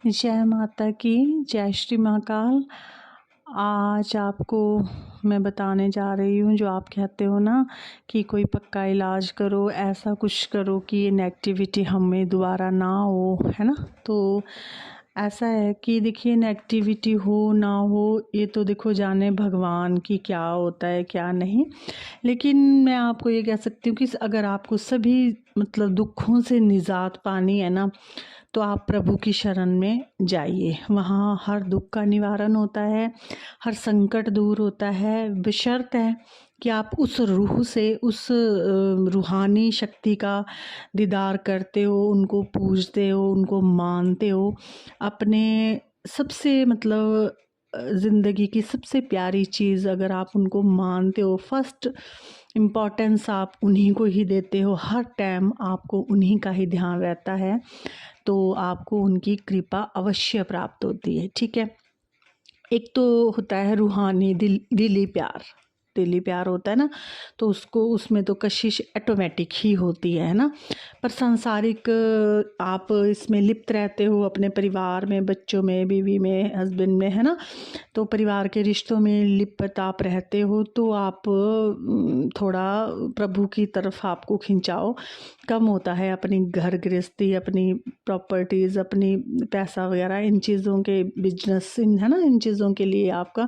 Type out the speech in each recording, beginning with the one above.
जय माता की, जय श्री महाकाल। आज आपको मैं बताने जा रही हूँ, जो आप कहते हो ना कि कोई पक्का इलाज करो, ऐसा कुछ करो कि ये नेगेटिविटी हमें दोबारा ना हो, है ना। तो ऐसा है कि देखिए, नेगेटिविटी हो ना हो ये तो देखो जाने भगवान की क्या होता है क्या नहीं। लेकिन मैं आपको ये कह सकती हूँ कि अगर आपको सभी मतलब दुखों से निजात पानी है ना, तो आप प्रभु की शरण में जाइए। वहाँ हर दुख का निवारण होता है, हर संकट दूर होता है, बशर्त है कि आप उस रूह से, उस रूहानी शक्ति का दीदार करते हो, उनको पूजते हो, उनको मानते हो। अपने सबसे मतलब ज़िंदगी की सबसे प्यारी चीज़ अगर आप उनको मानते हो, फर्स्ट इम्पॉर्टेंस आप उन्हीं को ही देते हो, हर टाइम आपको उन्हीं का ही ध्यान रहता है, तो आपको उनकी कृपा अवश्य प्राप्त होती है। ठीक है। एक तो होता है रूहानी दिली प्यार, दिली प्यार होता है ना, तो उसको उसमें तो कशिश ऑटोमेटिक ही होती है ना। पर सांसारिक आप इसमें लिप्त रहते हो, अपने परिवार में, बच्चों में, बीवी में, हस्बैंड में, है ना। तो परिवार के रिश्तों में लिप्त आप रहते हो, तो आप थोड़ा प्रभु की तरफ आपको खिंचाव कम होता है। अपनी घर गृहस्थी, अपनी प्रॉपर्टीज़, अपनी पैसा वगैरह, इन चीज़ों के बिजनेस, इन है ना, इन चीज़ों के लिए आपका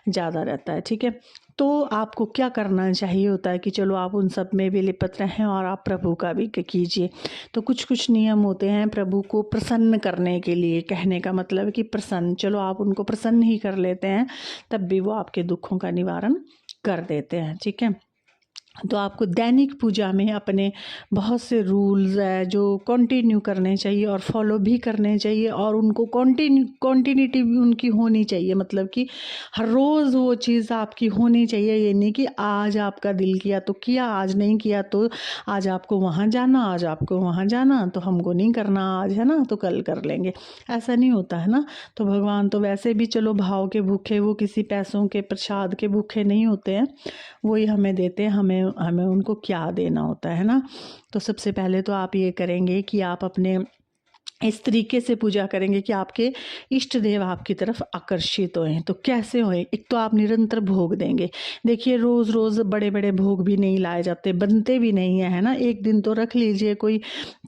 ज़्यादा रहता है। ठीक है। तो आपको क्या करना चाहिए होता है कि चलो आप उन सब में भी लिपट रहें और आप प्रभु का भी कीजिए। तो कुछ कुछ नियम होते हैं प्रभु को प्रसन्न करने के लिए। कहने का मतलब है कि प्रसन्न, चलो आप उनको प्रसन्न ही कर लेते हैं, तब भी वो आपके दुखों का निवारण कर देते हैं। ठीक है। तो आपको दैनिक पूजा में अपने बहुत से रूल्स है जो कंटिन्यू करने चाहिए और फॉलो भी करने चाहिए, और उनको कंटिन्यूटी भी उनकी होनी चाहिए। मतलब कि हर रोज़ वो चीज़ आपकी होनी चाहिए। ये नहीं कि आज आपका दिल किया तो किया, आज नहीं किया तो आज आपको वहाँ जाना, आज आपको वहाँ जाना तो हमको नहीं करना आज, है ना, तो कल कर लेंगे। ऐसा नहीं होता है ना। तो भगवान तो वैसे भी चलो भाव के भूखे, वो किसी पैसों के प्रसाद के भूखे नहीं होते हैं, वही हमें देते हैं। हमें हमें उनको क्या देना होता है ना। तो सबसे पहले तो आप ये करेंगे कि आप अपने इस तरीके से पूजा करेंगे कि आपके इष्ट देव आपकी तरफ आकर्षित होएं। तो कैसे होएं? एक तो आप निरंतर भोग देंगे। देखिए, रोज़ रोज़ बड़े बड़े भोग भी नहीं लाए जाते, बनते भी नहीं है ना। एक दिन तो रख लीजिए कोई,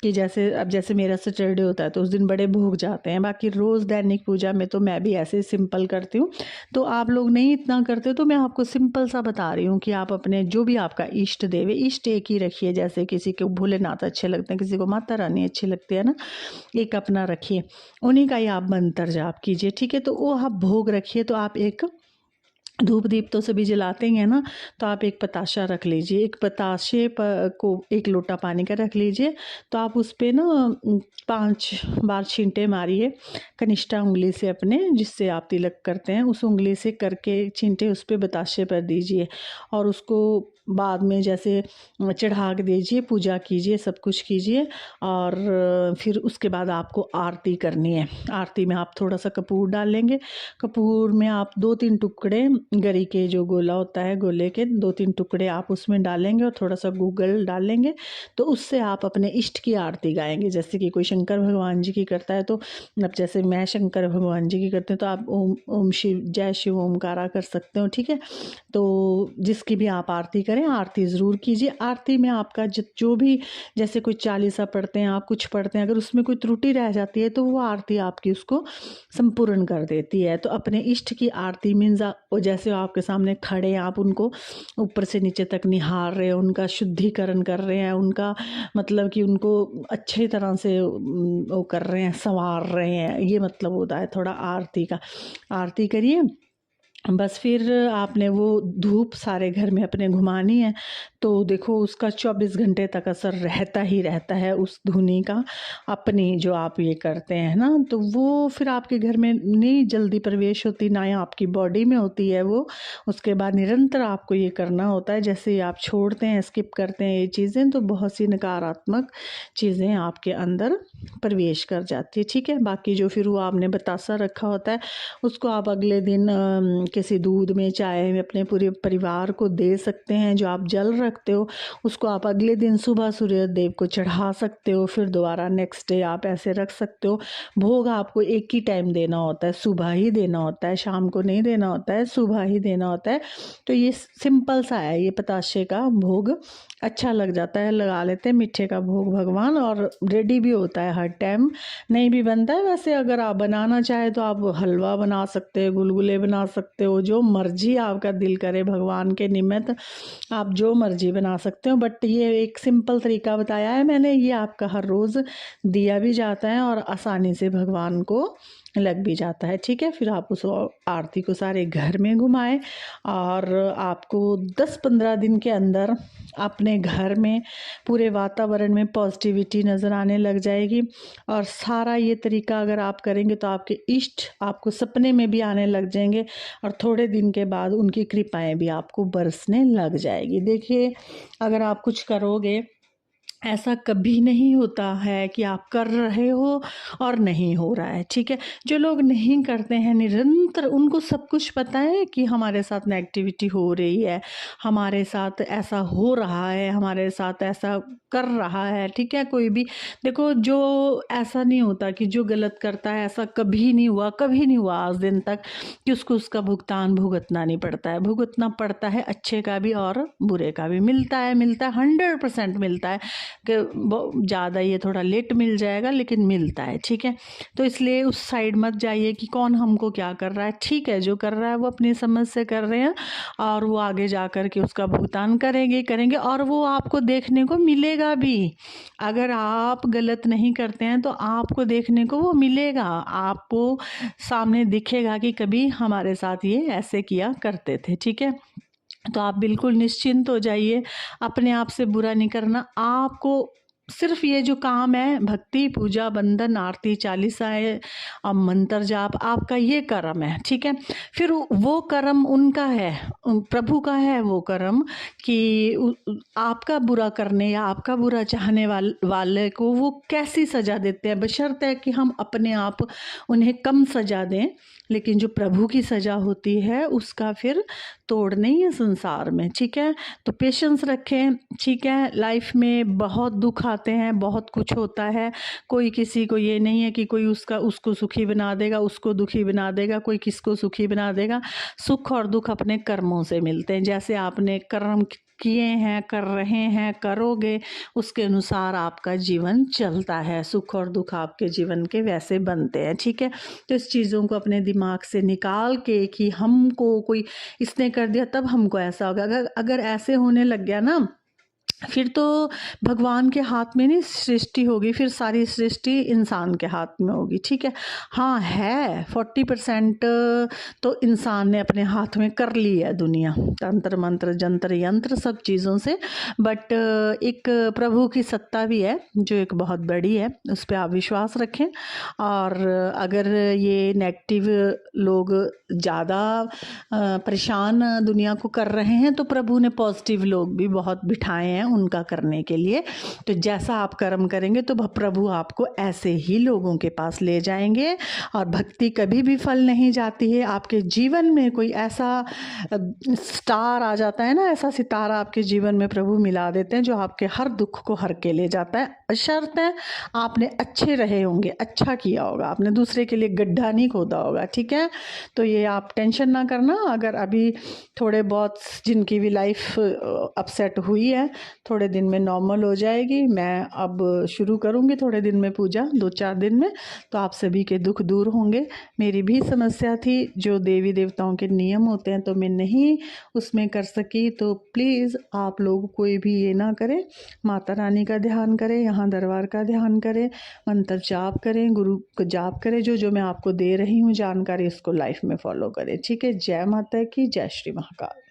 कि जैसे अब जैसे मेरा सैटरडे होता है तो उस दिन बड़े भोग जाते हैं। बाकी रोज़ दैनिक पूजा में तो मैं भी ऐसे सिंपल करती हूँ। तो आप लोग नहीं इतना करते, तो मैं आपको सिंपल सा बता रही हूँ कि आप अपने जो भी आपका इष्ट देव है, इष्ट एक ही रखिए। जैसे किसी को भोलेनाथ अच्छे लगते हैं, किसी को माता रानी अच्छी लगती है ना, एक अपना रखिए, उन्हीं का ही आप मंत्र जाप कीजिए। ठीक है। तो वो आप भोग रखिए। तो आप एक धूप दीप तो सभी जलाते ही हैं ना, तो आप एक पताशा रख लीजिए। एक पताशे को एक लोटा पानी का रख लीजिए। तो आप उस पर ना 5 बार छींटे मारिए कनिष्ठा उंगली से अपने, जिससे आप तिलक करते हैं उस उंगली से करके छींटे उस पर बताशे पर दीजिए, और उसको बाद में जैसे चढ़ा के दीजिए, पूजा कीजिए, सब कुछ कीजिए। और फिर उसके बाद आपको आरती करनी है। आरती में आप थोड़ा सा कपूर डालेंगे। कपूर में आप 2-3 टुकड़े गरी के, जो गोला होता है गोले के 2-3 टुकड़े आप उसमें डालेंगे, और थोड़ा सा गूगल डालेंगे। तो उससे आप अपने इष्ट की आरती गाएंगे। जैसे कि कोई शंकर भगवान जी की करता है, तो अब जैसे मैं शंकर भगवान जी की करते हैं, तो आप ओम ओम शिव, जय शिव ओमकारा कर सकते हो। ठीक है। तो जिसकी भी आप आरती करें, आरती ज़रूर कीजिए। आरती में आपका जो भी, जैसे कोई चालीसा पढ़ते हैं, आप कुछ पढ़ते हैं, अगर उसमें कोई त्रुटि रह जाती है तो वो आरती आपकी उसको संपूर्ण कर देती है। तो अपने इष्ट की आरती मीन्स जैसे आपके सामने खड़े हैं, आप उनको ऊपर से नीचे तक निहार रहे हैं, उनका शुद्धिकरण कर रहे हैं, उनका मतलब कि उनको अच्छे तरह से वो कर रहे हैं, संवार रहे हैं। ये मतलब होता है थोड़ा आरती का। आरती करिए, बस फिर आपने वो धूप सारे घर में अपने घुमानी है। तो देखो, उसका 24 घंटे तक असर रहता ही रहता है उस धुनी का, अपनी जो आप ये करते हैं ना। तो वो फिर आपके घर में नहीं जल्दी प्रवेश होती, ना ही आपकी बॉडी में होती है वो। उसके बाद निरंतर आपको ये करना होता है। जैसे ही आप छोड़ते हैं, स्किप करते हैं ये चीज़ें, तो बहुत सी नकारात्मक चीज़ें आपके अंदर प्रवेश कर जाती है। ठीक है। बाकी जो फिर वो आपने बतासा रखा होता है, उसको आप अगले दिन किसी दूध में, चाय में अपने पूरे परिवार को दे सकते हैं। जो आप जल रखते हो उसको आप अगले दिन सुबह सूर्य देव को चढ़ा सकते हो, फिर दोबारा नेक्स्ट डे आप ऐसे रख सकते हो। भोग आपको एक ही टाइम देना होता है, सुबह ही देना होता है, शाम को नहीं देना होता है, सुबह ही देना होता है। तो ये सिंपल सा है, ये पताशे का भोग अच्छा लग जाता है, लगा लेते हैं मीठे का भोग भगवान, और रेडी भी होता है हर टाइम, नहीं भी बनता है। वैसे अगर आप बनाना चाहे तो आप हलवा बना सकते हो, गुलगुले बना सकते हो, जो मर्जी आपका दिल करे भगवान के निमित्त आप जो मर्जी बना सकते हो। बट ये एक सिंपल तरीका बताया है मैंने, ये आपका हर रोज़ दिया भी जाता है और आसानी से भगवान को लग भी जाता है। ठीक है, फिर आप उस आरती को सारे घर में घुमाएं और आपको 10-15 दिन के अंदर अपने घर में पूरे वातावरण में पॉजिटिविटी नज़र आने लग जाएगी। और सारा ये तरीका अगर आप करेंगे तो आपके इष्ट आपको सपने में भी आने लग जाएंगे और थोड़े दिन के बाद उनकी कृपाएं भी आपको बरसने लग जाएगी। देखिए, अगर आप कुछ करोगे, ऐसा कभी नहीं होता है कि आप कर रहे हो और नहीं हो रहा है। ठीक है, जो लोग नहीं करते हैं निरंतर, उनको सब कुछ पता है कि हमारे साथ नेगेटिविटी हो रही है, हमारे साथ ऐसा हो रहा है, हमारे साथ ऐसा कर रहा है। ठीक है, कोई भी देखो, जो ऐसा नहीं होता कि जो गलत करता है, ऐसा कभी नहीं हुआ, कभी नहीं हुआ आज दिन तक कि उसको उसका भुगतान भुगतना नहीं पड़ता है। भुगतना पड़ता है, अच्छे का भी और बुरे का भी मिलता है, 100% मिलता है कि ज़्यादा ये थोड़ा लेट मिल जाएगा लेकिन मिलता है। ठीक है, तो इसलिए उस साइड मत जाइए कि कौन हमको क्या कर रहा है। ठीक है, जो कर रहा है वो अपनी समझ से कर रहे हैं और वो आगे जा कर के उसका भुगतान करेंगे और वो आपको देखने को मिलेगा भी। अगर आप गलत नहीं करते हैं तो आपको देखने को वो मिलेगा, आपको सामने दिखेगा कि कभी हमारे साथ ये ऐसे किया करते थे। ठीक है, तो आप बिल्कुल निश्चिंत हो जाइए, अपने आप से बुरा नहीं करना। आपको सिर्फ ये जो काम है, भक्ति, पूजा, बंदन, आरती, चालीसाएँ और मंत्र जाप, आपका ये कर्म है। ठीक है, फिर वो कर्म उनका है, प्रभु का है वो कर्म कि आपका बुरा करने या आपका बुरा चाहने वाले को वो कैसी सज़ा देते हैं, बशर्ते कि हम अपने आप उन्हें कम सज़ा दें। लेकिन जो प्रभु की सज़ा होती है उसका फिर तोड़ नहीं है संसार में। ठीक है, तो पेशेंस रखें। ठीक है, लाइफ में बहुत दुख आते हैं, बहुत कुछ होता है, कोई किसी को ये नहीं है कि कोई उसको सुखी बना देगा, उसको दुखी बना देगा, कोई किसको सुखी बना देगा। सुख और दुख अपने कर्मों से मिलते हैं। जैसे आपने कर्म किए हैं, कर रहे हैं, करोगे, उसके अनुसार आपका जीवन चलता है। सुख और दुख आपके जीवन के वैसे बनते हैं। ठीक है, तो इस चीज़ों को अपने दिमाग से निकाल के कि हमको कोई इसने कर दिया तब हमको ऐसा होगा, अगर ऐसे होने लग गया ना, फिर तो भगवान के हाथ में नहीं सृष्टि होगी, फिर सारी सृष्टि इंसान के हाथ में होगी। ठीक है, हाँ है 40% तो इंसान ने अपने हाथ में कर ली है दुनिया, तंत्र मंत्र जंत्र यंत्र सब चीज़ों से। बट एक प्रभु की सत्ता भी है जो एक बहुत बड़ी है, उस पर आप विश्वास रखें। और अगर ये नेगेटिव लोग ज़्यादा परेशान दुनिया को कर रहे हैं तो प्रभु ने पॉजिटिव लोग भी बहुत बिठाए हैं उनका करने के लिए। तो जैसा आप कर्म करेंगे तो प्रभु आपको ऐसे ही लोगों के पास ले जाएंगे। और भक्ति कभी भी फल नहीं जाती है। आपके जीवन में कोई ऐसा स्टार आ जाता है ना, ऐसा सितारा आपके जीवन में प्रभु मिला देते हैं जो आपके हर दुख को हर के ले जाता है। बशर्ते आपने अच्छे रहे होंगे, अच्छा किया होगा, आपने दूसरे के लिए गड्ढा नहीं खोदा होगा। ठीक है, तो ये आप टेंशन ना करना। अगर अभी थोड़े बहुत जिनकी भी लाइफ अपसेट हुई है, थोड़े दिन में नॉर्मल हो जाएगी। मैं अब शुरू करूँगी थोड़े दिन में पूजा, 2-4 दिन में, तो आप सभी के दुख दूर होंगे। मेरी भी समस्या थी, जो देवी देवताओं के नियम होते हैं तो मैं नहीं उसमें कर सकी। तो प्लीज़ आप लोग कोई भी ये ना करें, माता रानी का ध्यान करें, यहाँ दरबार का ध्यान करें, मंत्र जाप करें, गुरु को जाप करें, जो मैं आपको दे रही हूँ जानकारी, इसको लाइफ में फॉलो करें। ठीक है, जय माता की, जय श्री महाकाल।